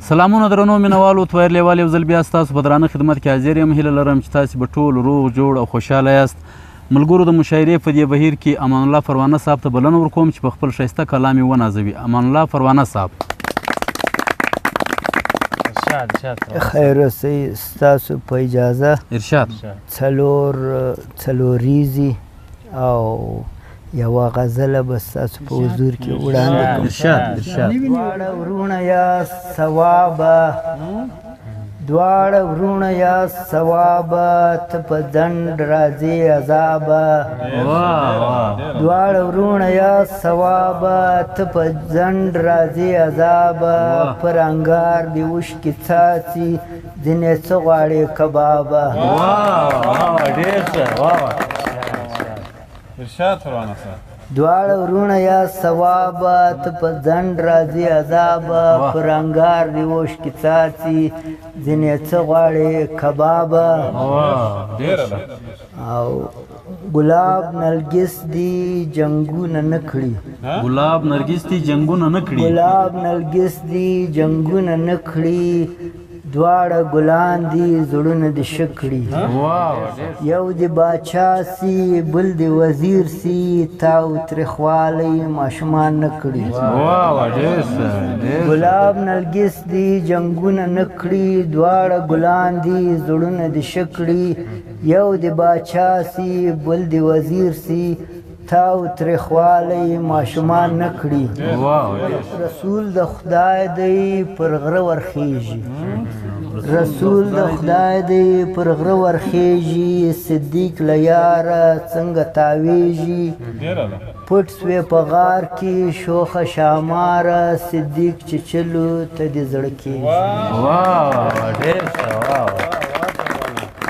سلامونه درنو مینوالو تویر لیوال یو ځل بیا ستاسو په درانه خدمت کې حاضر یم. هیله لرم چې تاسې به ټول روغ جوړ او خوشحاله یاست. ملګرو د مشاعرې په دې بهیر کې امان الله پروانه صاحب ته بلنه ورکوم چې په خپل ښایسته کلام یې ونازوي. امان الله پروانه صاحب. خیر اوسئ. ستاسو په اجازه ارشاد. څلوریزي او یوه غزله به ستاسو په حضور کې وړاندې کړم. ارشاد. دواړه ورونه یا ثوابه، دواړه ورونه یا ثوابه، ته په ځنډ راځې عذابه. دواړه ورونه یا ثوابه، ته په ځنډ راځې عذابه. پر انګار دې اوښکې څاڅي، ځینې څه غواړې کبابه. ډېر ښه. ارشاد پروانه صاحب. دواړه ورونه یا ثوابه، ته په ځنډ راځې عذابه. پر انګار دې اوښکې څاڅي، ځینې څه غواړې کبابه. او ګلاب نرګس دي جنګونه نه کړي، ګلاب نرګس دي جنګونه نه کړي، ګلاب نرګس دي جنګونه نه کړي. دواړه ګلان دي زړونه دې ښه کړي. یو دې باچا سي بل دې وزیر سي، تاو تریخوالی ماشومان نه کړي. ګلاب نرګس دي جنګونه نه کړي، دواړه ګلان دي زړونه دې ښه کړي. یو دې باچا سي بل دې وزیر سي، تاو تریخوالی ماشومان نه کړي. رسول د خدای دی پر غره ورخیږي، رسول د خدای دی پر غره ورخیږي. صدیق له یاره څنګه تاویږي، پټ سوې په غار کې شوخه شاماره. صدیق چې چلو ته دې زړه کېږي.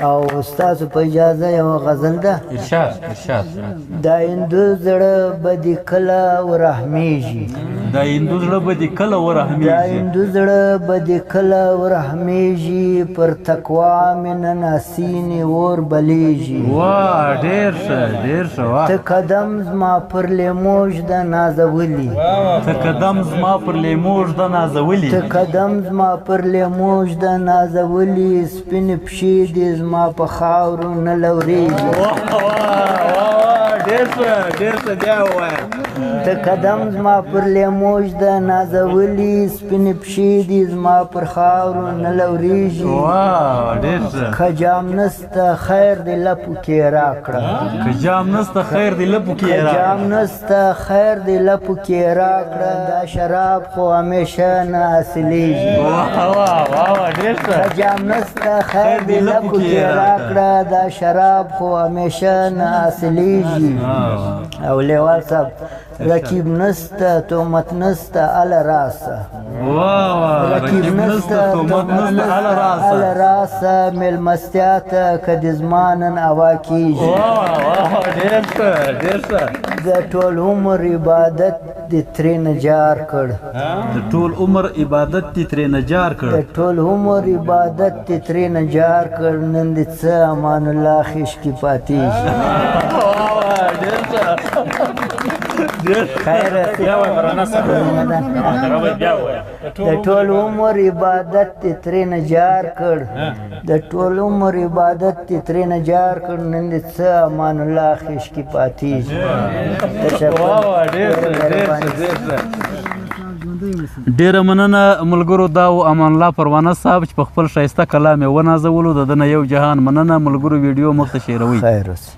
او ستاسو په اجازه یوه غزل ده. ارشاد. دا هندو زړه به دې کله ورحمیږي، دا هندو زړه به دې کله ورحمیږي، دا هندو زړه به دې کله ورحمیږي. پر تقوا مې نن اسینې اور بلیږي. ډېر ښه. ته قدم زما پر لیموژ د نازولي، ته قدم زما پر لیموژ د نازولي، ته قدم زما پر لیموژ د نازولي. سپینې پښې دې زما په خاورو نه لورېږي. ته قدم زما پر لیموژ د نازولي، سپینې پښې دې زما پر خاورو نه لورېږي. که جام نسته خیر دې لپو کې راکړه، که جام نسته خیر دې لپو کې راکړه، که جام نسته خیر دې لپو کې راکړه. دا شراب خو همیشه نه حاصلېږي. که جام نسته خیر دې لپو کې راکړه، دا شراب خو همیشه نه حاصلېږي. او لیوال صاحب رکیب نسته تهمت نسته ال راسه، رکیب نسته تهمت نسته ال راسه. میلمستیا ته که دې زما نن هوا کېږي. د ټول عمر عبادت دې ترې نجار کړ، د ټول عمر عبادت دې ترې نجار کړ، د ټول عمر عبادت دې ترې نجار کړ. نن دې څه امان الله خیش کې پاتېږي. د ټول عمر عبادت دې ترې نجار کړ، د ټول عمر عبادت دې ترې نجار کړ. نن دې څه امان الله خیش کې پاتېږي. ډیره مننه ملګرو. دا و امان الله پروانه صاحب چې په خپل ښایسته کلام یې ونازولو. د ده نه یو جهان مننه ملګرو. ویډیو مخ ته شیروئ. خیر اوسئ.